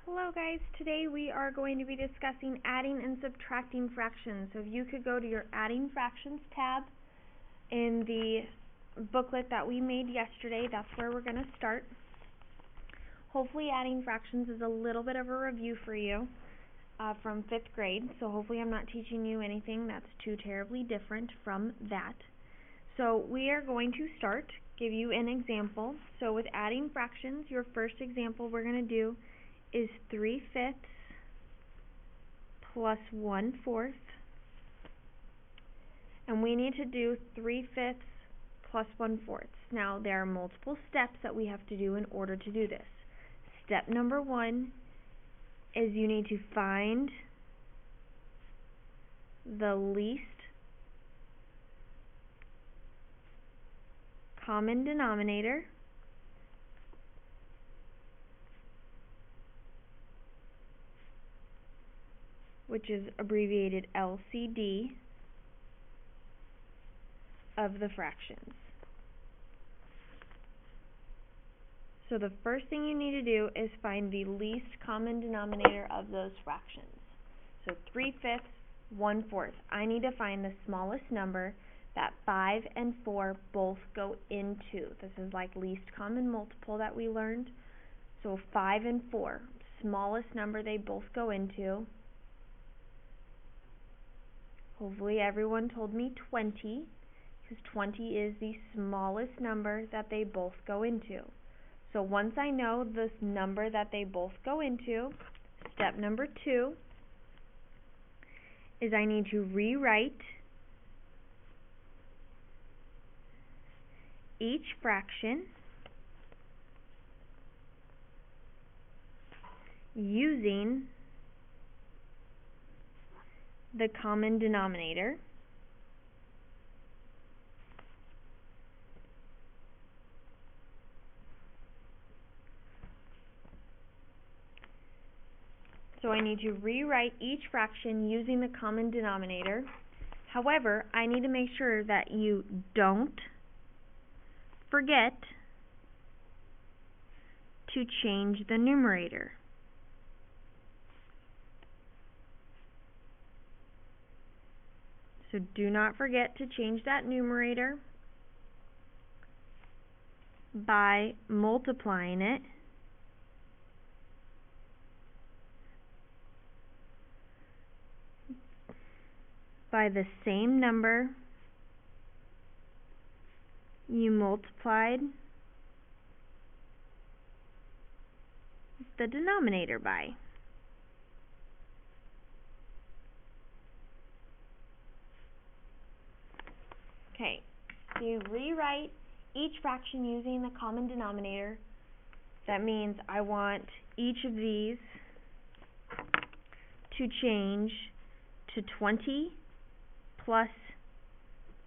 Hello guys, today we are going to be discussing adding and subtracting fractions. So if you could go to your adding fractions tab in the booklet that we made yesterday, that's where we're going to start. Hopefully adding fractions is a little bit of a review for you from 5th grade, so hopefully I'm not teaching you anything that's too terribly different from that. So we are going to give you an example. So with adding fractions, your first example we're going to do is 3/5 plus 1/4, and we need to do 3/5 plus 1/4. Now there are multiple steps that we have to do in order to do this. Step number 1 is you need to find the least common denominator, which is abbreviated LCD, of the fractions. So the first thing you need to do is find the least common denominator of those fractions. So 3/5, 1/4. I need to find the smallest number that 5 and 4 both go into. This is like least common multiple that we learned. So 5 and 4, smallest number they both go into. Hopefully everyone told me 20, because 20 is the smallest number that they both go into. So once I know the number that they both go into, step number 2 is I need to rewrite each fraction using the common denominator. So I need to rewrite each fraction using the common denominator. However, I need to make sure that you don't forget to change the numerator. So do not forget to change that numerator by multiplying it by the same number you multiplied the denominator by. Okay, so you rewrite each fraction using the common denominator. That means I want each of these to change to 20 plus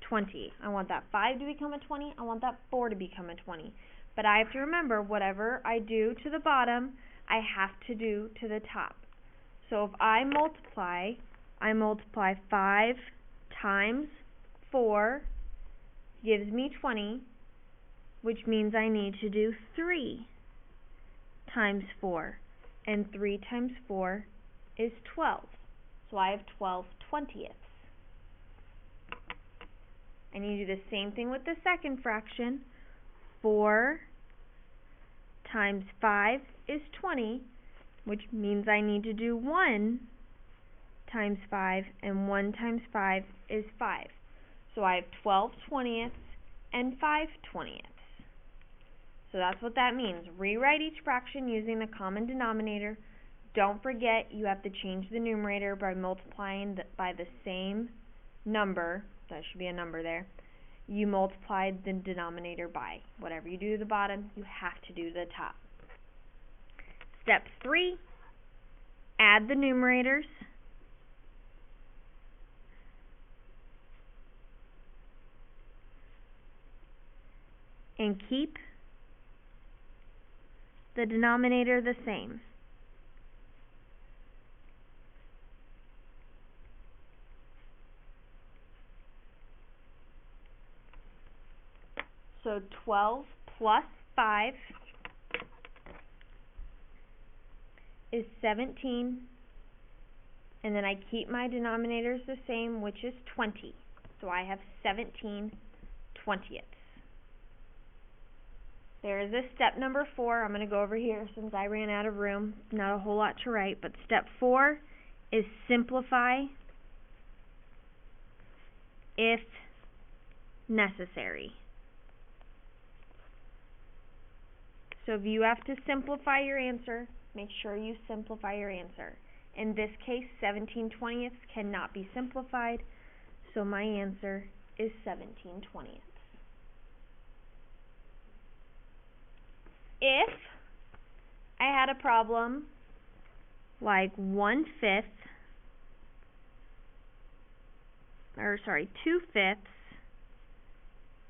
20. I want that 5 to become a 20. I want that 4 to become a 20. But I have to remember, whatever I do to the bottom, I have to do to the top. So if I multiply 5 times 4 gives me 20, which means I need to do 3 times 4. And 3 times 4 is 12. So I have 12 20ths. I need to do the same thing with the second fraction. 4 times 5 is 20, which means I need to do 1 times 5, and 1 times 5 is 5. So I have 12 20ths and 5 20ths. So that's what that means. Rewrite each fraction using the common denominator. Don't forget you have to change the numerator by multiplying by the same number. That should be a number there. You multiplied the denominator by. Whatever you do to the bottom, you have to do to the top. Step 3, add the numerators. And keep the denominator the same. So 12 plus 5 is 17, and then I keep my denominators the same, which is 20. So I have 17/20. There is this step number 4. I'm going to go over here since I ran out of room. Not a whole lot to write, but step 4 is simplify if necessary. So if you have to simplify your answer, make sure you simplify your answer. In this case, 17/20 cannot be simplified, so my answer is 17/20. If I had a problem like 2/5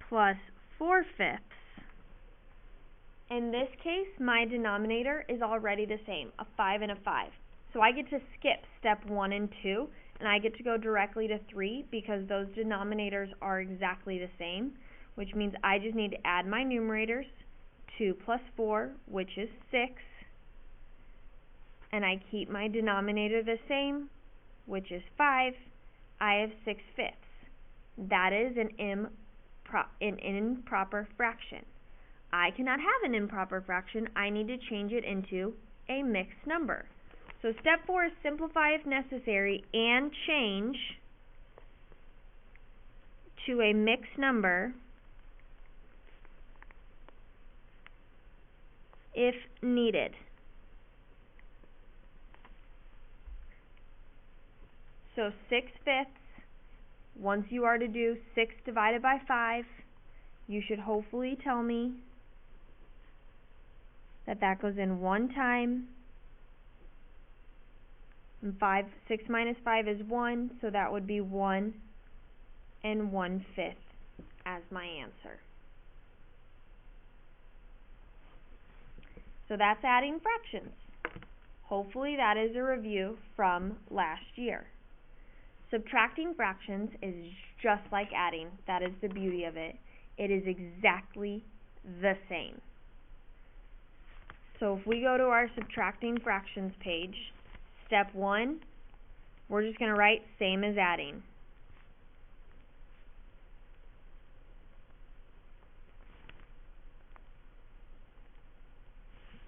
plus 4/5, in this case, my denominator is already the same, a 5 and a 5. So I get to skip step 1 and 2, and I get to go directly to 3 because those denominators are exactly the same, which means I just need to add my numerators, 2 plus 4, which is 6, and I keep my denominator the same, which is 5. I have 6/5. That is an improper fraction. I cannot have an improper fraction. I need to change it into a mixed number. So step 4 is simplify if necessary and change to a mixed number if needed. So 6/5, once you are to do 6 divided by 5, you should hopefully tell me that goes in one time. And 6 minus 5 is 1, so that would be 1 1/5 as my answer. So that's adding fractions. Hopefully that is a review from last year. Subtracting fractions is just like adding. That is the beauty of it. It is exactly the same. So if we go to our subtracting fractions page, step 1, we're just going to write same as adding.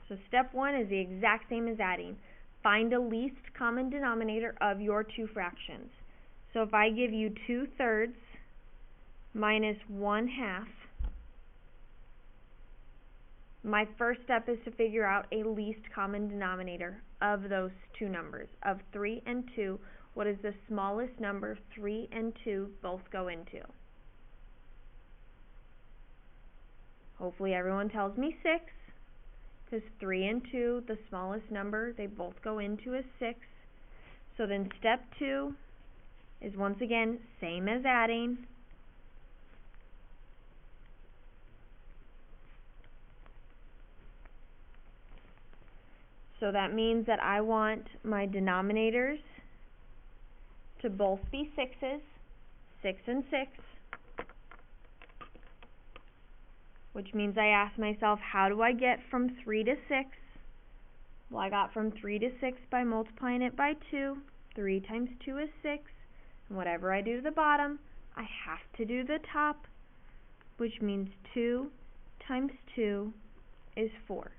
So step 1 is the exact same as adding. Find the least common denominator of your two fractions. So if I give you 2/3 minus 1/2, my first step is to figure out a least common denominator of those two numbers. Of 3 and 2, what is the smallest number 3 and 2 both go into? Hopefully everyone tells me 6, because 3 and 2, the smallest number they both go into is 6. So then step 2 is once again same as adding. So that means that I want my denominators to both be 6's, 6 and 6, which means I ask myself, how do I get from 3 to 6? Well, I got from 3 to 6 by multiplying it by 2. 3 times 2 is 6. And whatever I do to the bottom, I have to do the top, which means 2 times 2 is 4.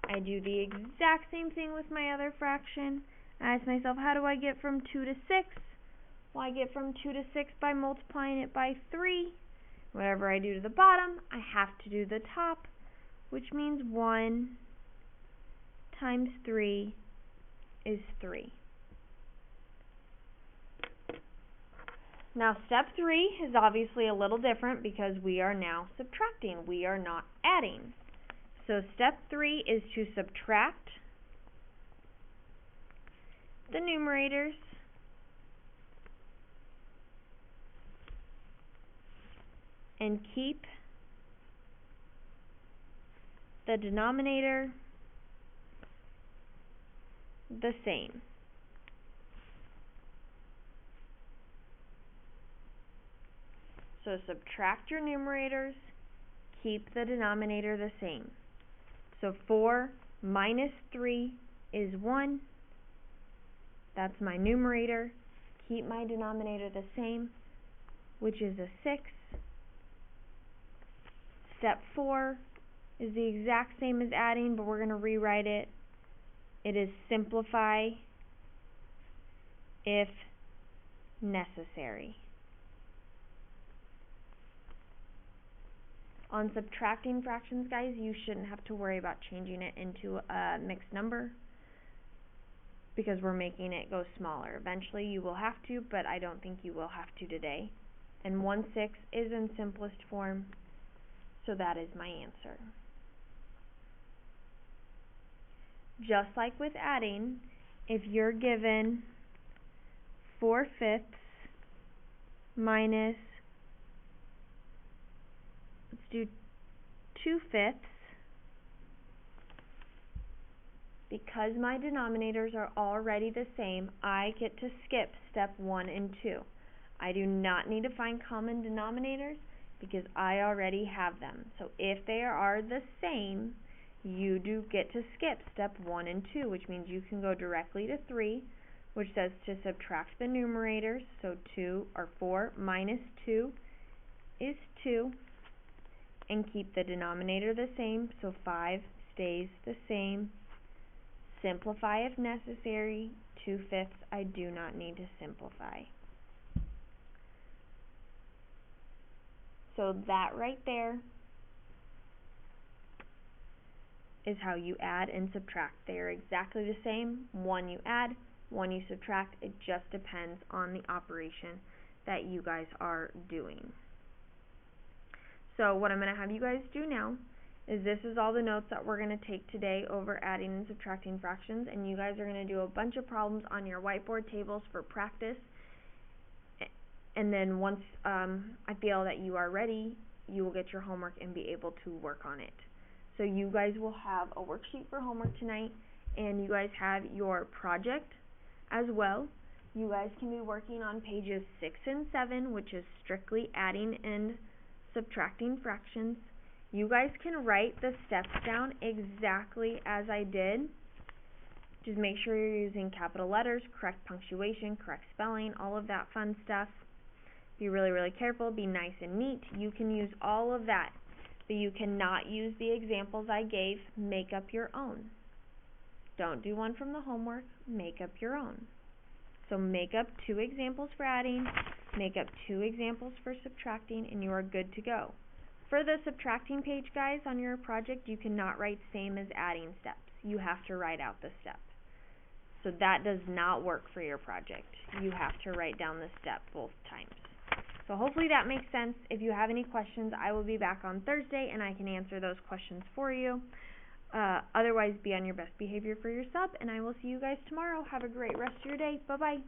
I do the exact same thing with my other fraction. I ask myself, how do I get from 2 to 6? Well, I get from 2 to 6 by multiplying it by 3. Whatever I do to the bottom, I have to do the top, which means 1 times 3 is 3. Now step 3 is obviously a little different because we are now subtracting. We are not adding. So step 3 is to subtract the numerators and keep the denominator the same. So subtract your numerators, keep the denominator the same. So 4 minus 3 is 1. That's my numerator. Keep my denominator the same, which is a 6. Step 4 is the exact same as adding, but we're going to rewrite it. It is simplify if necessary. On subtracting fractions, guys, you shouldn't have to worry about changing it into a mixed number because we're making it go smaller. Eventually you will have to, but I don't think you will have to today. And 1/6 is in simplest form, so that is my answer. Just like with adding, if you're given 4/5 minus, let's do 2/5, because my denominators are already the same, I get to skip step 1 and 2. I do not need to find common denominators because I already have them. So if they are the same, you do get to skip step 1 and 2, which means you can go directly to 3, which says to subtract the numerators. So 4 minus 2 is 2, and keep the denominator the same, so 5 stays the same. Simplify if necessary. 2/5 I do not need to simplify. So that right there is how you add and subtract. They are exactly the same. One you add, one you subtract. It just depends on the operation that you guys are doing. So what I'm going to have you guys do now is this is all the notes that we're going to take today over adding and subtracting fractions, and you guys are going to do a bunch of problems on your whiteboard tables for practice. And then once I feel that you are ready, you will get your homework and be able to work on it. So you guys will have a worksheet for homework tonight, and you guys have your project as well. You guys can be working on pages 6 and 7, which is strictly adding and subtracting fractions. You guys can write the steps down exactly as I did. Just make sure you're using capital letters, correct punctuation, correct spelling, all of that fun stuff. Be really, really careful. Be nice and neat. You can use all of that, but you cannot use the examples I gave. Make up your own. Don't do one from the homework. Make up your own. So make up 2 examples for adding, make up 2 examples for subtracting, and you are good to go. For the subtracting page, guys, on your project, you cannot write same as adding steps. You have to write out the step. So that does not work for your project. You have to write down the step both times. So hopefully that makes sense. If you have any questions, I will be back on Thursday and I can answer those questions for you. Otherwise, be on your best behavior for your sub, and I will see you guys tomorrow. Have a great rest of your day. Bye-bye.